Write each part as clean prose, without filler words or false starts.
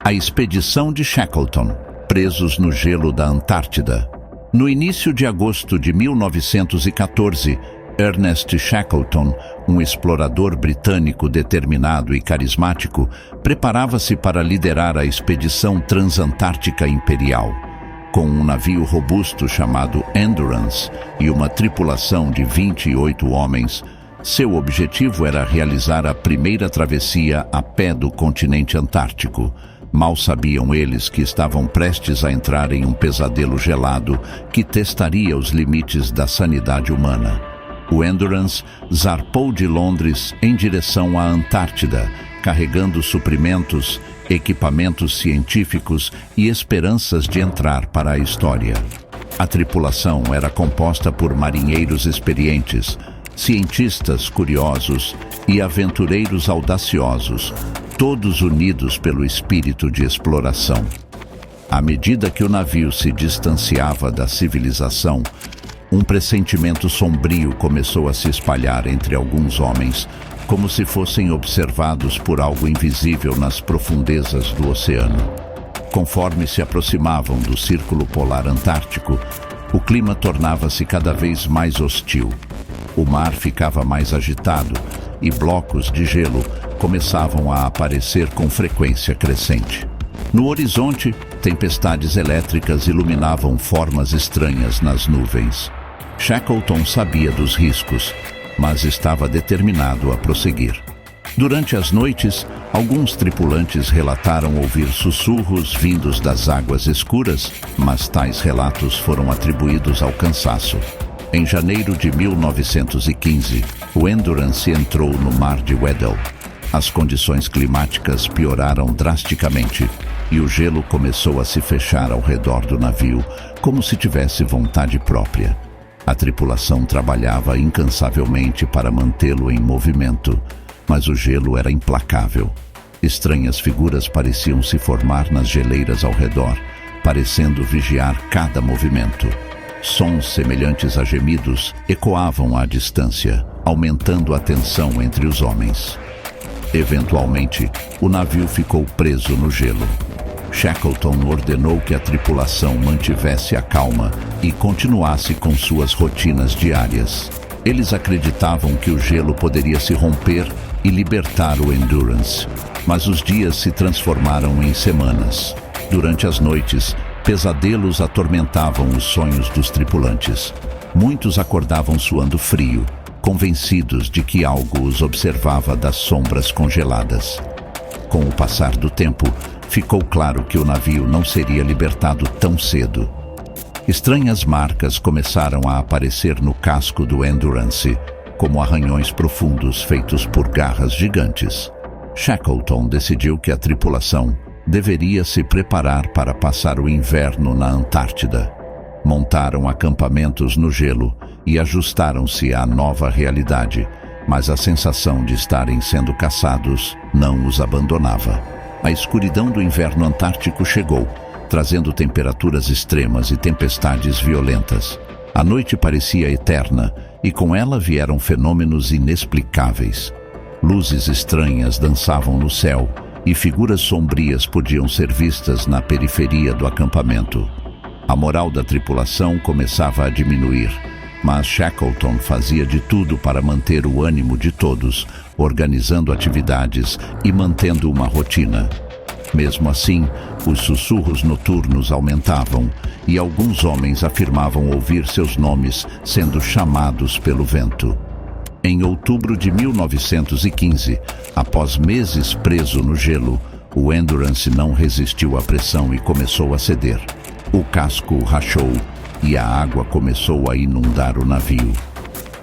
A expedição de Shackleton, presos no gelo da Antártida. No início de agosto de 1914, Ernest Shackleton, um explorador britânico determinado e carismático, preparava-se para liderar a expedição transantártica imperial. Com um navio robusto chamado Endurance e uma tripulação de 28 homens, seu objetivo era realizar a primeira travessia a pé do continente antártico. Mal sabiam eles que estavam prestes a entrar em um pesadelo gelado que testaria os limites da sanidade humana. O Endurance zarpou de Londres em direção à Antártida, carregando suprimentos, equipamentos científicos e esperanças de entrar para a história. A tripulação era composta por marinheiros experientes, cientistas curiosos e aventureiros audaciosos, todos unidos pelo espírito de exploração. À medida que o navio se distanciava da civilização, um pressentimento sombrio começou a se espalhar entre alguns homens, como se fossem observados por algo invisível nas profundezas do oceano. Conforme se aproximavam do Círculo Polar Antártico, o clima tornava-se cada vez mais hostil. O mar ficava mais agitado e blocos de gelo começavam a aparecer com frequência crescente. No horizonte, tempestades elétricas iluminavam formas estranhas nas nuvens. Shackleton sabia dos riscos, mas estava determinado a prosseguir. Durante as noites, alguns tripulantes relataram ouvir sussurros vindos das águas escuras, mas tais relatos foram atribuídos ao cansaço. Em janeiro de 1915, o Endurance entrou no Mar de Weddell. As condições climáticas pioraram drasticamente e o gelo começou a se fechar ao redor do navio, como se tivesse vontade própria. A tripulação trabalhava incansavelmente para mantê-lo em movimento, mas o gelo era implacável. Estranhas figuras pareciam se formar nas geleiras ao redor, parecendo vigiar cada movimento. Sons semelhantes a gemidos ecoavam à distância, aumentando a tensão entre os homens. Eventualmente, o navio ficou preso no gelo. Shackleton ordenou que a tripulação mantivesse a calma e continuasse com suas rotinas diárias. Eles acreditavam que o gelo poderia se romper e libertar o Endurance, mas os dias se transformaram em semanas. Durante as noites, pesadelos atormentavam os sonhos dos tripulantes. Muitos acordavam suando frio, convencidos de que algo os observava das sombras congeladas. Com o passar do tempo, ficou claro que o navio não seria libertado tão cedo. Estranhas marcas começaram a aparecer no casco do Endurance, como arranhões profundos feitos por garras gigantes. Shackleton decidiu que a tripulação deveria se preparar para passar o inverno na Antártida. Montaram acampamentos no gelo e ajustaram-se à nova realidade, mas a sensação de estarem sendo caçados não os abandonava. A escuridão do inverno antártico chegou, trazendo temperaturas extremas e tempestades violentas. A noite parecia eterna e com ela vieram fenômenos inexplicáveis. Luzes estranhas dançavam no céu e figuras sombrias podiam ser vistas na periferia do acampamento. A moral da tripulação começava a diminuir, mas Shackleton fazia de tudo para manter o ânimo de todos, organizando atividades e mantendo uma rotina. Mesmo assim, os sussurros noturnos aumentavam e alguns homens afirmavam ouvir seus nomes sendo chamados pelo vento. Em outubro de 1915, após meses preso no gelo, o Endurance não resistiu à pressão e começou a ceder. O casco rachou e a água começou a inundar o navio.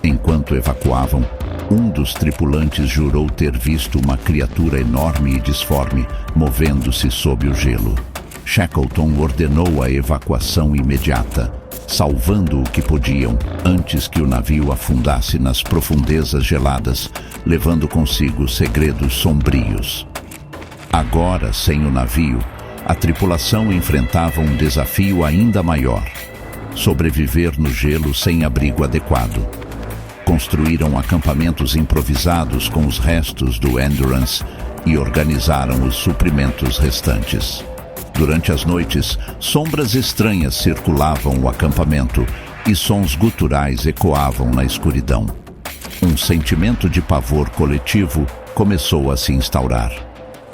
Enquanto evacuavam, um dos tripulantes jurou ter visto uma criatura enorme e disforme movendo-se sob o gelo. Shackleton ordenou a evacuação imediata, salvando o que podiam antes que o navio afundasse nas profundezas geladas, levando consigo segredos sombrios. Agora, sem o navio, a tripulação enfrentava um desafio ainda maior: sobreviver no gelo sem abrigo adequado. Construíram acampamentos improvisados com os restos do Endurance e organizaram os suprimentos restantes. Durante as noites, sombras estranhas circulavam o acampamento e sons guturais ecoavam na escuridão. Um sentimento de pavor coletivo começou a se instaurar.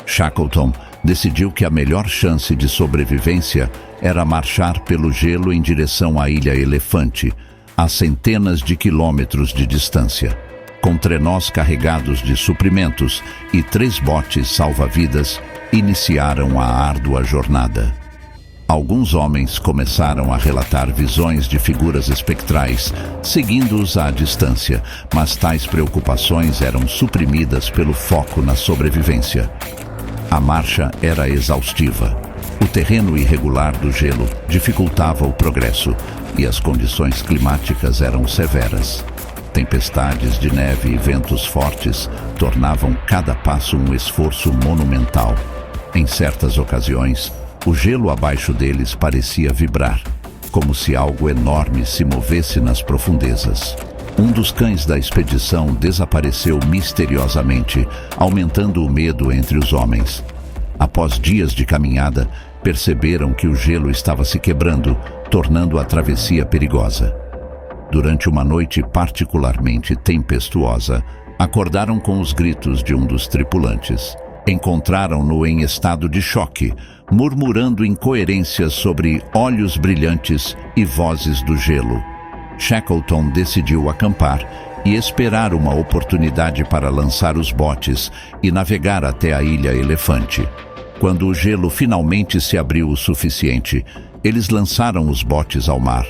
Shackleton decidiu que a melhor chance de sobrevivência era marchar pelo gelo em direção à Ilha Elefante, a centenas de quilômetros de distância. Com trenós carregados de suprimentos e 3 botes salva-vidas, iniciaram a árdua jornada. Alguns homens começaram a relatar visões de figuras espectrais, seguindo-os à distância, mas tais preocupações eram suprimidas pelo foco na sobrevivência. A marcha era exaustiva. O terreno irregular do gelo dificultava o progresso e as condições climáticas eram severas. Tempestades de neve e ventos fortes tornavam cada passo um esforço monumental. Em certas ocasiões, o gelo abaixo deles parecia vibrar, como se algo enorme se movesse nas profundezas. Um dos cães da expedição desapareceu misteriosamente, aumentando o medo entre os homens. Após dias de caminhada, perceberam que o gelo estava se quebrando, tornando a travessia perigosa. Durante uma noite particularmente tempestuosa, acordaram com os gritos de um dos tripulantes. Encontraram-no em estado de choque, murmurando incoerências sobre olhos brilhantes e vozes do gelo. Shackleton decidiu acampar e esperar uma oportunidade para lançar os botes e navegar até a Ilha Elefante. Quando o gelo finalmente se abriu o suficiente, eles lançaram os botes ao mar.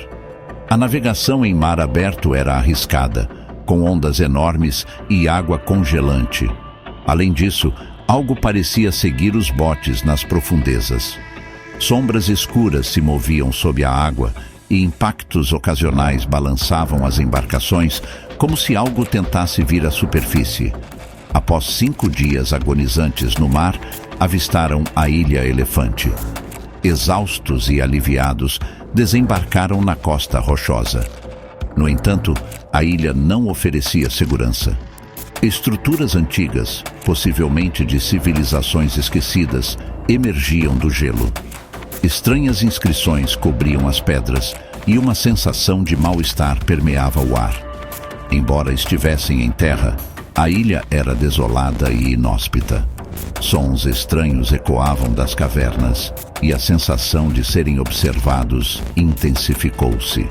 A navegação em mar aberto era arriscada, com ondas enormes e água congelante. Além disso, algo parecia seguir os botes nas profundezas. Sombras escuras se moviam sob a água e impactos ocasionais balançavam as embarcações como se algo tentasse vir à superfície. Após 5 dias agonizantes no mar, avistaram a Ilha Elefante. Exaustos e aliviados, desembarcaram na costa rochosa. No entanto, a ilha não oferecia segurança. Estruturas antigas, possivelmente de civilizações esquecidas, emergiam do gelo. Estranhas inscrições cobriam as pedras e uma sensação de mal-estar permeava o ar. Embora estivessem em terra, a ilha era desolada e inóspita. Sons estranhos ecoavam das cavernas e a sensação de serem observados intensificou-se.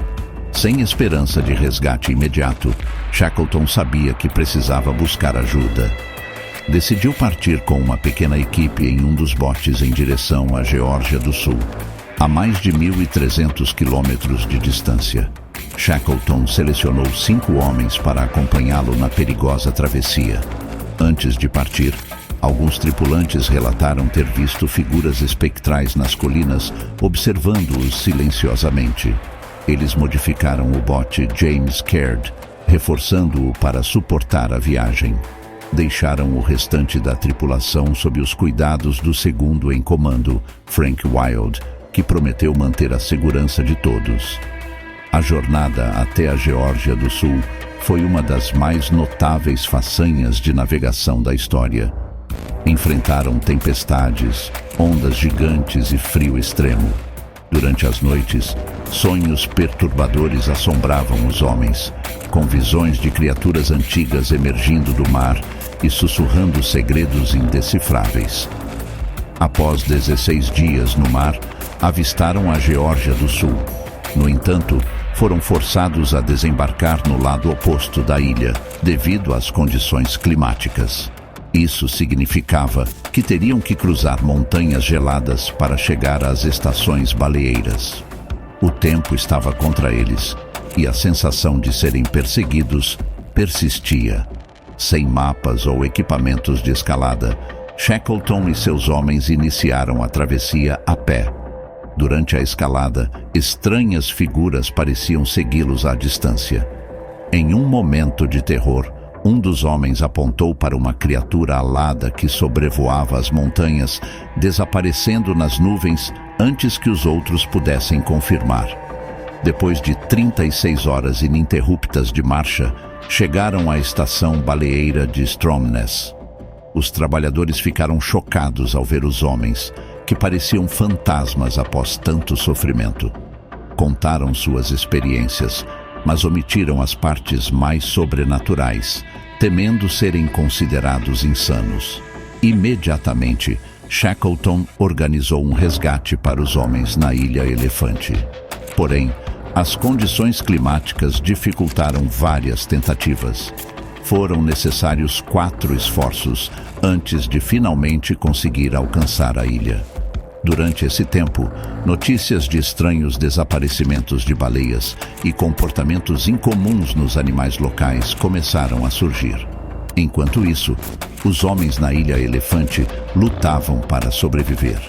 Sem esperança de resgate imediato, Shackleton sabia que precisava buscar ajuda. Decidiu partir com uma pequena equipe em um dos botes em direção à Geórgia do Sul, a mais de 1.300 quilômetros de distância. Shackleton selecionou 5 homens para acompanhá-lo na perigosa travessia. Antes de partir, alguns tripulantes relataram ter visto figuras espectrais nas colinas, observando-os silenciosamente. Eles modificaram o bote James Caird, reforçando-o para suportar a viagem. Deixaram o restante da tripulação sob os cuidados do segundo em comando, Frank Wild, que prometeu manter a segurança de todos. A jornada até a Geórgia do Sul foi uma das mais notáveis façanhas de navegação da história. Enfrentaram tempestades, ondas gigantes e frio extremo. Durante as noites, sonhos perturbadores assombravam os homens, com visões de criaturas antigas emergindo do mar e sussurrando segredos indecifráveis. Após 16 dias no mar, avistaram a Geórgia do Sul. No entanto, foram forçados a desembarcar no lado oposto da ilha, devido às condições climáticas. Isso significava que teriam que cruzar montanhas geladas para chegar às estações baleeiras. O tempo estava contra eles e a sensação de serem perseguidos persistia. Sem mapas ou equipamentos de escalada, Shackleton e seus homens iniciaram a travessia a pé. Durante a escalada, estranhas figuras pareciam segui-los à distância. Em um momento de terror, um dos homens apontou para uma criatura alada que sobrevoava as montanhas, desaparecendo nas nuvens antes que os outros pudessem confirmar. Depois de 36 horas ininterruptas de marcha, chegaram à estação baleeira de Stromness. Os trabalhadores ficaram chocados ao ver os homens, que pareciam fantasmas após tanto sofrimento. Contaram suas experiências, mas omitiram as partes mais sobrenaturais, temendo serem considerados insanos. Imediatamente, Shackleton organizou um resgate para os homens na Ilha Elefante. Porém, as condições climáticas dificultaram várias tentativas. Foram necessários 4 esforços antes de finalmente conseguir alcançar a ilha. Durante esse tempo, notícias de estranhos desaparecimentos de baleias e comportamentos incomuns nos animais locais começaram a surgir. Enquanto isso, os homens na Ilha Elefante lutavam para sobreviver.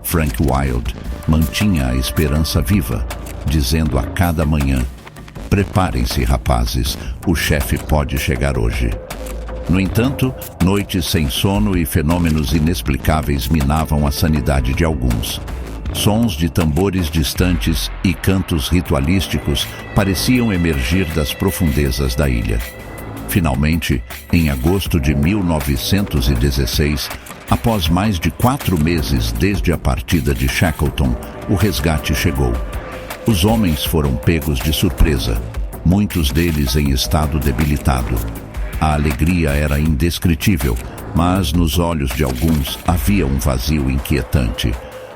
Frank Wild mantinha a esperança viva, dizendo a cada manhã: "Preparem-se, rapazes, o chefe pode chegar hoje." No entanto, noites sem sono e fenômenos inexplicáveis minavam a sanidade de alguns. Sons de tambores distantes e cantos ritualísticos pareciam emergir das profundezas da ilha. Finalmente, em agosto de 1916, após mais de 4 meses desde a partida de Shackleton, o resgate chegou. Os homens foram pegos de surpresa, muitos deles em estado debilitado. A alegria era indescritível, mas nos olhos de alguns havia um vazio inquietante,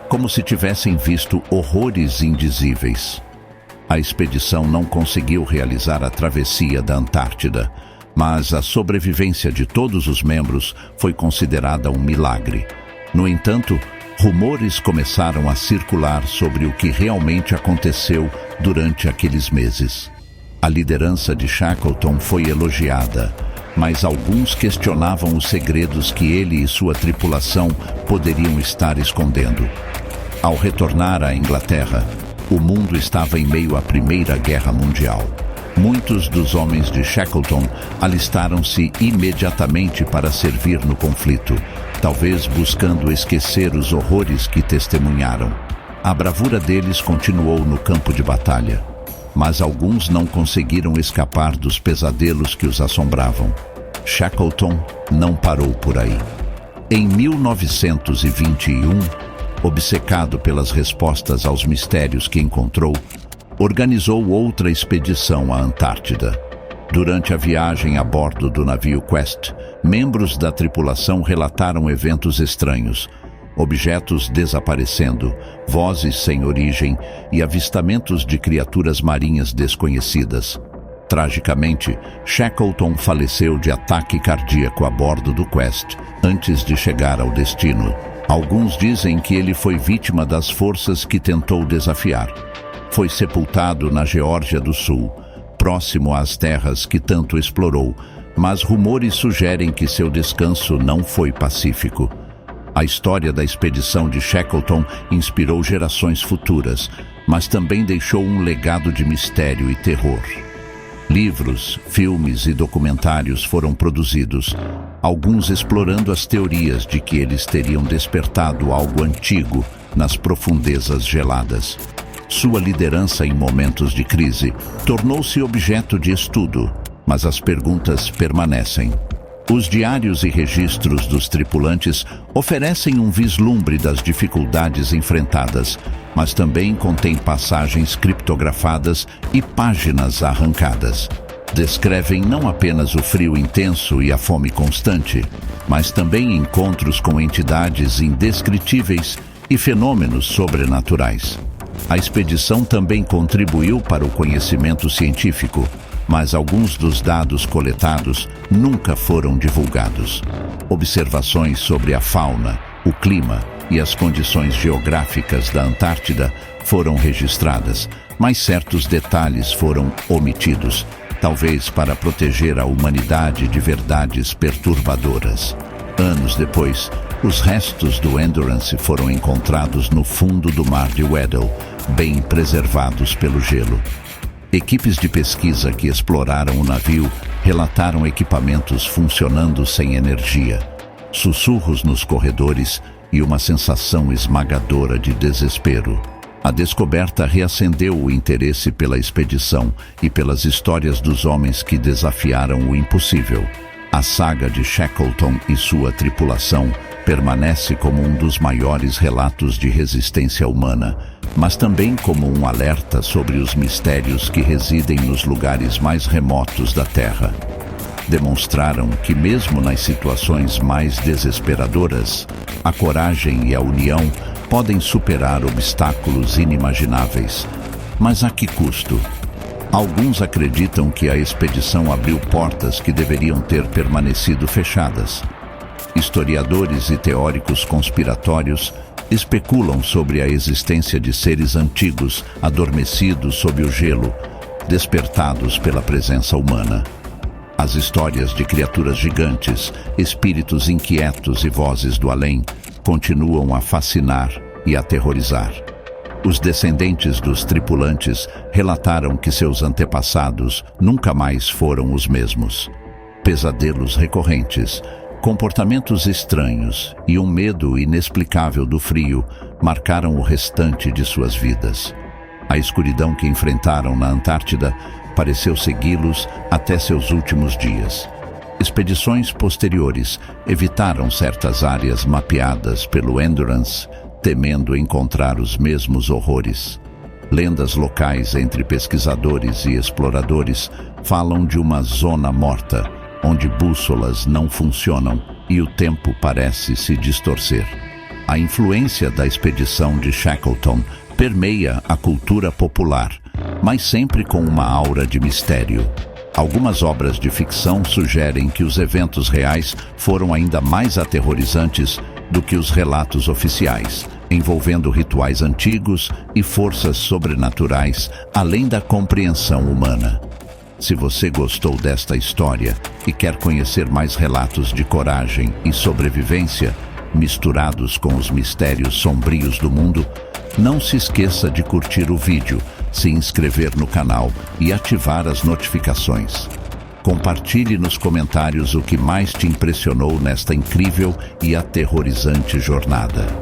como se tivessem visto horrores indizíveis. A expedição não conseguiu realizar a travessia da Antártida, mas a sobrevivência de todos os membros foi considerada um milagre. No entanto, rumores começaram a circular sobre o que realmente aconteceu durante aqueles meses. A liderança de Shackleton foi elogiada, mas alguns questionavam os segredos que ele e sua tripulação poderiam estar escondendo. Ao retornar à Inglaterra, o mundo estava em meio à Primeira Guerra Mundial. Muitos dos homens de Shackleton alistaram-se imediatamente para servir no conflito, talvez buscando esquecer os horrores que testemunharam. A bravura deles continuou no campo de batalha, mas alguns não conseguiram escapar dos pesadelos que os assombravam. Shackleton não parou por aí. Em 1921, obcecado pelas respostas aos mistérios que encontrou, organizou outra expedição à Antártida. Durante a viagem a bordo do navio Quest, membros da tripulação relataram eventos estranhos, objetos desaparecendo, vozes sem origem e avistamentos de criaturas marinhas desconhecidas. Tragicamente, Shackleton faleceu de ataque cardíaco a bordo do Quest antes de chegar ao destino. Alguns dizem que ele foi vítima das forças que tentou desafiar. Foi sepultado na Geórgia do Sul, próximo às terras que tanto explorou, mas rumores sugerem que seu descanso não foi pacífico. A história da expedição de Shackleton inspirou gerações futuras, mas também deixou um legado de mistério e terror. Livros, filmes e documentários foram produzidos, alguns explorando as teorias de que eles teriam despertado algo antigo nas profundezas geladas. Sua liderança em momentos de crise tornou-se objeto de estudo, mas as perguntas permanecem. Os diários e registros dos tripulantes oferecem um vislumbre das dificuldades enfrentadas, mas também contêm passagens criptografadas e páginas arrancadas. Descrevem não apenas o frio intenso e a fome constante, mas também encontros com entidades indescritíveis e fenômenos sobrenaturais. A expedição também contribuiu para o conhecimento científico, mas alguns dos dados coletados nunca foram divulgados. Observações sobre a fauna, o clima e as condições geográficas da Antártida foram registradas, mas certos detalhes foram omitidos, talvez para proteger a humanidade de verdades perturbadoras. Anos depois, os restos do Endurance foram encontrados no fundo do mar de Weddell, bem preservados pelo gelo. Equipes de pesquisa que exploraram o navio relataram equipamentos funcionando sem energia, sussurros nos corredores e uma sensação esmagadora de desespero. A descoberta reacendeu o interesse pela expedição e pelas histórias dos homens que desafiaram o impossível. A saga de Shackleton e sua tripulação permanece como um dos maiores relatos de resistência humana, mas também como um alerta sobre os mistérios que residem nos lugares mais remotos da Terra. Demonstraram que mesmo nas situações mais desesperadoras, a coragem e a união podem superar obstáculos inimagináveis. Mas a que custo? Alguns acreditam que a expedição abriu portas que deveriam ter permanecido fechadas. Historiadores e teóricos conspiratórios especulam sobre a existência de seres antigos adormecidos sob o gelo, despertados pela presença humana. As histórias de criaturas gigantes, espíritos inquietos e vozes do além continuam a fascinar e aterrorizar. Os descendentes dos tripulantes relataram que seus antepassados nunca mais foram os mesmos. Pesadelos recorrentes, comportamentos estranhos e um medo inexplicável do frio marcaram o restante de suas vidas. A escuridão que enfrentaram na Antártida pareceu segui-los até seus últimos dias. Expedições posteriores evitaram certas áreas mapeadas pelo Endurance, temendo encontrar os mesmos horrores. Lendas locais entre pesquisadores e exploradores falam de uma zona morta, onde bússolas não funcionam e o tempo parece se distorcer. A influência da expedição de Shackleton permeia a cultura popular, mas sempre com uma aura de mistério. Algumas obras de ficção sugerem que os eventos reais foram ainda mais aterrorizantes do que os relatos oficiais, envolvendo rituais antigos e forças sobrenaturais além da compreensão humana. Se você gostou desta história e quer conhecer mais relatos de coragem e sobrevivência, misturados com os mistérios sombrios do mundo, não se esqueça de curtir o vídeo, se inscrever no canal e ativar as notificações. Compartilhe nos comentários o que mais te impressionou nesta incrível e aterrorizante jornada.